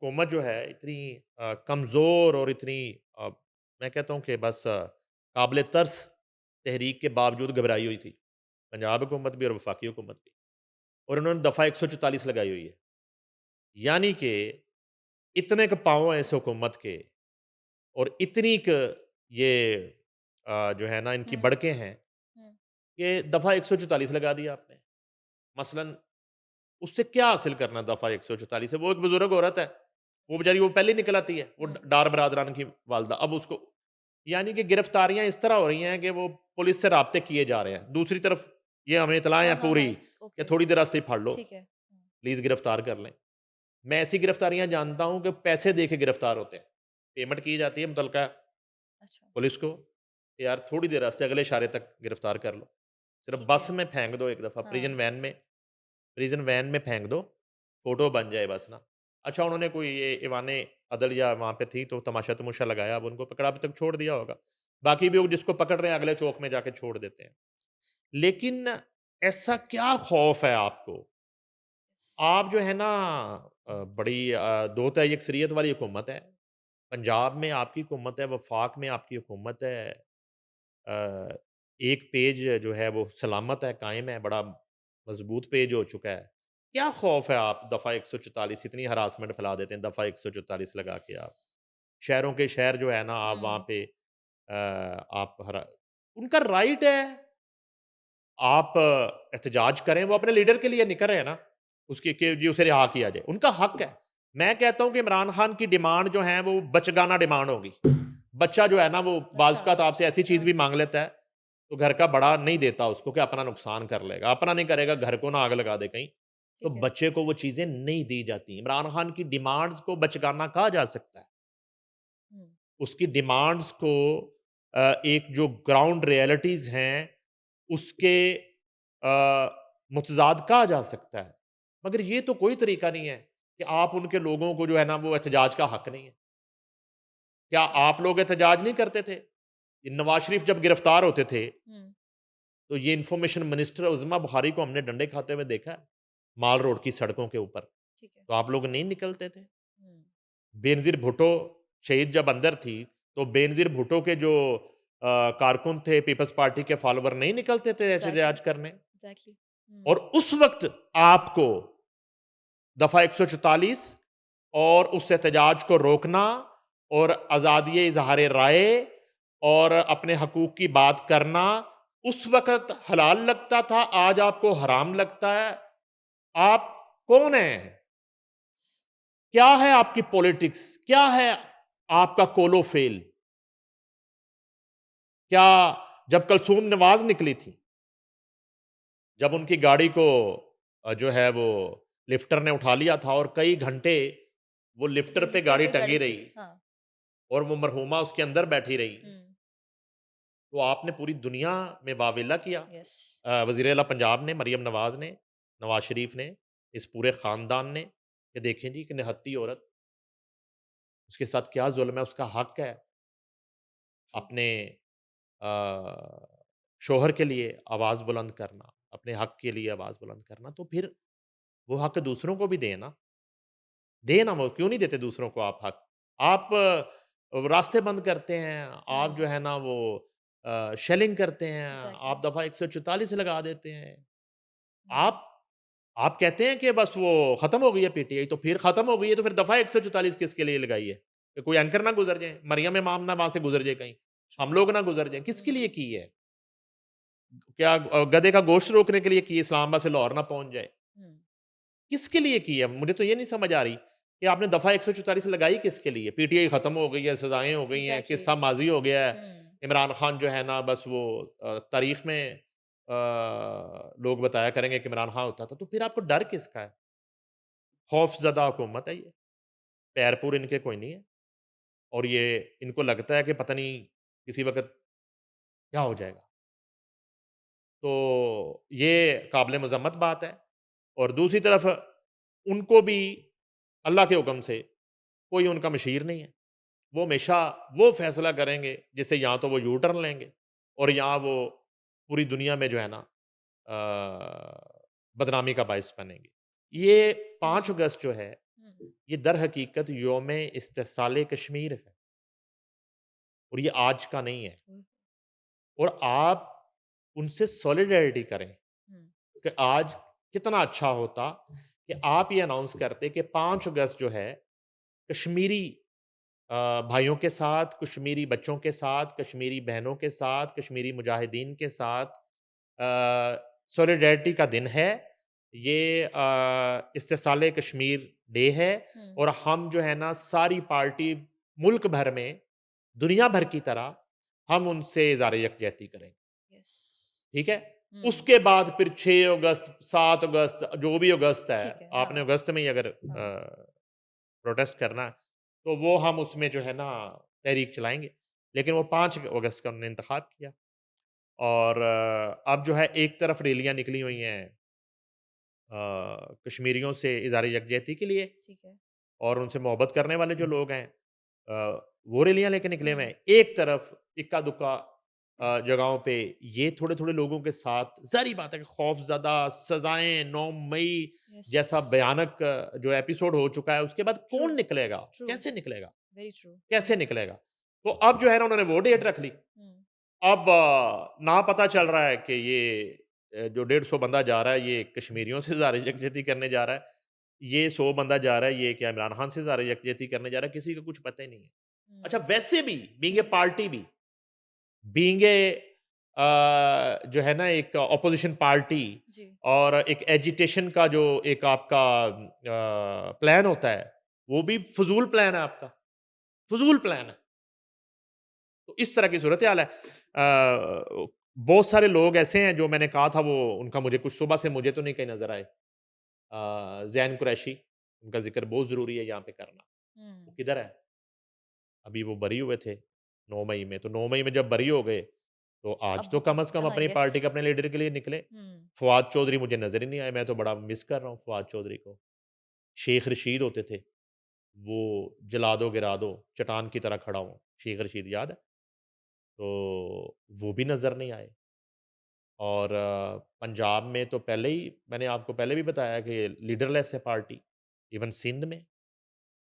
हुकूमत जो है इतनी कमज़ोर और इतनी अ, मैं कहता हूँ कि बस काबिल तर्स तहरीक के बावजूद घबराई हुई थी। पंजाब हुकूमत भी और वफाकी हुकूमत भी। और उन्होंने दफ़ा 144 लगाई हुई है। यानी कि इतने क पाँव हैं इस हुकूमत के और इतनी क ये जो है ना इनकी हुँ, बढ़कें हैं हुँ। कि दफ़ा 144 लगा दिया आपने। मसलन उससे क्या हासिल करना दफ़ा 144 से? वो एक बुज़ुर्ग औरत है, वो बेचारी वो पहले ही निकल आती है, वो हुँ, डार बरादरान की वालदा। अब उसको यानी कि गिरफ्तारियाँ इस तरह हो रही हैं कि वो पुलिस से राब्ते किए जा रहे हैं। दूसरी तरफ ये हमें इत्तलाएँ हाँ, हैं हाँ, पूरी हाँ, कि ओके, थोड़ी देर रास्ते ही फाड़ लो, ठीक है। हुँ, प्लीज़ गिरफ्तार कर लें। मैं ऐसी गिरफ्तारियाँ जानता हूँ कि पैसे दे के गिरफ्तार होते हैं। पेमेंट की जाती है मुतलका अच्छा। पुलिस को, कि यार थोड़ी देर रास्ते अगले इशारे तक गिरफ्तार कर लो। सिर्फ़ ठीक बस है। में फेंक दो एक दफ़ा, हाँ, प्रिज़न वैन में फेंक दो, फ़ोटो बन जाए बस ना। अच्छा उन्होंने कोई ये ऐवाने अदल या वहाँ पे थी तो तमाशा-तमाशा लगाया, अब उनको पकड़ा अभी तक छोड़ दिया होगा। बाकी भी वो जिसको पकड़ रहे हैं अगले चौक में जाके छोड़ देते हैं। लेकिन ऐसा क्या खौफ है आपको? आप जो है ना बड़ी दो तिहाई अक्सरियत वाली हुकूमत है। पंजाब में आपकी हुकूमत है, वफ़ाक में आपकी हुकूमत है। अ, एक पेज जो है वो सलामत है, कायम है, बड़ा मज़बूत पेज हो चुका है। क्या खौफ है आप दफ़ा 144 इतनी हरासमेंट फैला देते हैं दफ़ा 144 लगा यस। के आप। शहरों के शहर जो है ना आप वहाँ हुँ, पे आप हरा उनका राइट है आप एहतजाज करें, वो अपने लीडर के लिए निकल रहे हैं ना, उसके कि जी उसे रिहा किया जाए, उनका हक है। मैं कहता हूँ कि इमरान खान की डिमांड जो है वो बचगाना डिमांड होगी। बच्चा जो है ना वो अच्छा। बाज़-औक़ात आपसे ऐसी चीज़ हाँ, भी माँग लेता है, तो घर का बड़ा नहीं देता उसको कि अपना नुकसान कर लेगा, अपना नहीं करेगा घर को ना आग लगा दे कहीं, तो ठीक है। बच्चे को वो चीज़ें नहीं दी जाती। इमरान खान की डिमांड्स को बचगाना कहा जा सकता है। हुँ, उसकी डिमांड्स को एक जो ग्राउंड रियलिटीज़ हैं, उसके मुतज़ाद कहा जा सकता है। मगर ये तो कोई तरीका नहीं है कि आप उनके लोगों को जो है ना वो एहतजाज का हक नहीं है। क्या यस। आप लोग एहतजाज नहीं करते थे? ये नवाज़ शरीफ जब गिरफ्तार होते थे, हुँ, तो ये इन्फॉर्मेशन मिनिस्टर उज़्मा बुखारी को हमने डंडे खाते हुए देखा है, माल रोड की सड़कों के ऊपर। ठीक है। तो आप लोग नहीं निकलते थे? हुँ, बेनज़ीर भुट्टो शहीद जब अंदर थी, तो बेनज़ीर भुट्टो के जो कारकुन थे, पीपल्स पार्टी के फॉलोवर नहीं निकलते थे एग्ज़ैक्टली, एहतजाज करने? एग्ज़ैक्टली। और हुँ, उस वक़्त आपको दफ़ा 144 और उस एहतजाज को रोकना और आज़ादी इज़हार राय और अपने हकूक़ की बात करना, उस वक़्त हलाल लगता था, आज आपको हराम लगता है। आप कौन हैं? क्या है आपकी पॉलिटिक्स? क्या है आपका कोलोफेल? क्या जब कलसूम नवाज़ निकली थी, जब उनकी गाड़ी को जो है वो लिफ्टर ने उठा लिया था और कई घंटे वो लिफ्टर पे लिफ्टर गाड़ी पे टंगी खड़ी रही थी। हाँ, और वो मरहूमा उसके अंदर बैठी रही, हुँ, तो आपने पूरी दुनिया में वावेला किया। यस। वज़ीर आला पंजाब ने, मरियम नवाज़ ने, नवाज़ शरीफ ने, इस पूरे ख़ानदान ने, कि देखें जी, कि निहत्ती औरत, उसके साथ क्या ज़ुल्म है, उसका हक है ट्रू। अपने अ, शौहर के लिए आवाज़ बुलंद करना, अपने हक के लिए आवाज़ बुलंद करना, तो फिर वो हक दूसरों को भी दें ना। दें ना वो, क्यों नहीं देते दूसरों को आप हक? आप रास्ते बंद करते हैं, आप जो हुँ, है ना वो शेलिंग करते हैं, एग्ज़ैक्टली। आप दफ़ा 144 लगा देते हैं। हुँ, आप आप कहते हैं कि बस वो ख़त्म हो गई है पीटीआई, तो फिर ख़त्म हो गई है, तो फिर दफ़ा 144 किसके लिए लगाई है? कि कोई एंकर ना गुज़र जाए, मरियम इमाम ना वहाँ से गुज़र जाए कहीं, ट्रू। हम लोग ना गुज़र जाएँ, किसके लिए हुँ, की है? क्या गधे का गोश्त रोकने के लिए की है, इस्लामाबाद से लाहौर ना पहुँच जाए? हुँ, किसके लिए की है? मुझे तो ये नहीं समझ आ रही कि आपने दफ़ा 144 लगाई किसके लिए? पीटीआई खत्म हो गई है, सज़ाएँ हो गई हैं, एग्ज़ैक्टली। किस्सा माज़ी हो गया है। हुँ, इमरान खान जो है ना बस वो तारीख़ में लोग बताया करेंगे कि इमरान खान होता था, तो फिर आपको डर किसका है? खौफ़ज़दा हुकूमत है ये, पैर-पूर इनके कोई नहीं है और ये इनको लगता है कि पता नहीं किसी वक़्त क्या हो जाएगा। तो ये काबिल मज़म्मत बात है और दूसरी तरफ उनको भी अल्लाह के हुक्म से कोई उनका मशीर नहीं है। वो हमेशा वो फ़ैसला करेंगे जिससे या तो वो यू टर्न लेंगे और या वो पूरी दुनिया में जो है ना बदनामी का बायस बनेंगे। ये 5 हुँ, अगस्त जो है, हुँ, ये दर हकीकत योम इस्तिसाल कश्मीर है और ये आज का नहीं है। ओह! और आप उनसे सॉलिडैरिटी करें हुँ, कि आज कितना अच्छा होता कि आप ये अनाउंस करते कि 5 अगस्त जो है कश्मीरी भाइयों के साथ, कश्मीरी बच्चों के साथ, कश्मीरी बहनों के साथ, कश्मीरी मुजाहिदीन के साथ सॉलिडैरिटी का दिन है। ये इस्तिसाल कश्मीर डे है हुँ, और हम जो है ना सारी पार्टी मुल्क भर में, दुनिया भर की तरह हम उनसे इज़हार यकजहती करेंगे। यस। ठीक है? हुँ, उसके बाद फिर 6 अगस्त, 7 अगस्त जो भी अगस्त है, ठीक है, आपने हाँ, अगस्त में ही अगर हाँ। प्रोटेस्ट करना है, तो वो हम उसमें जो है ना तहरीक चलाएँगे। लेकिन वो 5 अगस्त का उन्होंने इंतखाब किया और अब जो है एक तरफ रैलियाँ निकली हुई हैं कश्मीरियों से इज़हार यकजहती के लिए ठीक है। और उनसे मोहब्बत करने वाले जो लोग हैं वो रैलियाँ लेके निकले हुए हुँ, हैं। एक तरफ इक्का-दुक्का जगहों पे ये थोड़े-थोड़े लोगों के साथ ज़ाहिर-सी बात है कि खौफ़ज़दा सज़ाएँ 9 मई यस। जैसा भयानक जो एपिसोड हो चुका है, उसके बाद ट्रू, कौन निकलेगा? ट्रू, कैसे निकलेगा? Very true. हुँ, कैसे निकलेगा? तो अब जो है ना उन्होंने वो डेट रख ली। हुँ, अब ना पता चल रहा है कि ये जो 150 बंदा जा रहा है, ये कश्मीरियों से ज़ाहिर यकजहती करने जा रहा है। ये 100 बंदा जा रहा है, ये क्या इमरान खान से ज़ाहिर यकजहती करने जा रहा है, किसी को कुछ पता ही नहीं है। अच्छा हुँ, वैसे भी बीइंग ए हुँ, पार्टी भी, बीइंग ए जो है ना एक ऑपोज़िशन पार्टी जी, और एक एजिटेशन का जो एक आपका प्लान होता है, वो भी फ़ुज़ूल प्लान है आपका, फ़ुज़ूल प्लान है। तो इस तरह की सूरत-ए-हाल है। बहुत सारे लोग ऐसे हैं जो मैंने कहा था वो उनका मुझे कुछ सुबह से मुझे तो नहीं कहीं नज़र आए। ज़ैन कुरैशी, उनका ज़िक्र बहुत ज़रूरी है यहाँ पे करना। वो हुँ। किधर है? अभी वो बरी हुए थे 9 मई में, तो 9 मई में जब बरी हो गए, तो तो आज अब तो वो कम से कम कहाँ है? अपनी यस। पार्टी के अपने लीडर के लिए निकले। हुँ, फवाद चौधरी मुझे नज़र ही नहीं आए, मैं तो बड़ा मिस कर रहा हूँ फवाद चौधरी को। शेख रशीद होते थे, वो जला दो, गिरा दो, चट्टान की तरह खड़ा हूँ, शेख रशीद याद है? तो वो भी नज़र नहीं आए। और पंजाब में तो पहले ही मैंने आपको पहले भी बताया कि लीडरलेस है पार्टी। इवन सिंध में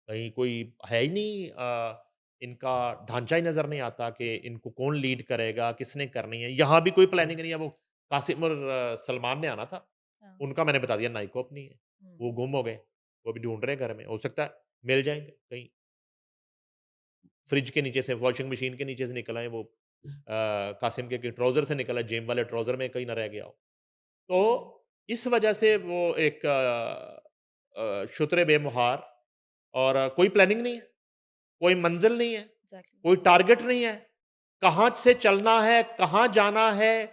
कहीं कोई है ही नहीं इनका ढांचा ही नज़र नहीं आता कि इनको कौन लीड करेगा, किसने करनी है। यहाँ भी कोई प्लानिंग नहीं है। वो कासिम और सलमान ने आना था, हाँ, उनका मैंने बता दिया नाइकोप नहीं है। वो हुँ, गुम हो गए, वो अभी ढूँढ रहे हैं घर में। हो सकता है मिल जाएँगे कहीं फ्रिज के नीचे से, वॉशिंग मशीन के नीचे से निकल आएँ वो कासिम के ट्राउज़र से निकला, जेब वाले ट्राउज़र में कहीं ना रह गया हो। हुँ, तो इस वजह से वो एक शुतरे बेमुहार और कोई प्लानिंग नहीं है, कोई मंज़िल नहीं है, एग्ज़ैक्टली। कोई टारगेट नहीं है, कहाँ से चलना है, कहाँ जाना है,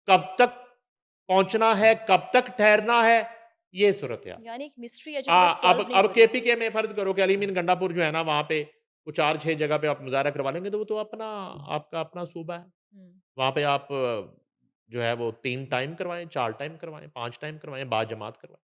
कब तक पहुँचना है, कब तक ठहरना है, ये सूरत-ए-हाल है। यानी एक मिस्ट्री है जो अभी तक सॉल्व नहीं अब हो रही है। केपीके में फ़र्ज़ करो कि अली मीन गंडापुर जो है ना, वहाँ पे वो 4-6 जगह पे आप मुज़ाहरा करवा लेंगे, तो वो तो अपना आपका अपना सूबा है। हुँ, वहाँ पे आप जो है वो 3 टाइम करवाएँ, 4 टाइम करवाएँ, 5 टाइम करवाएँ, बाजमात करवाएँ।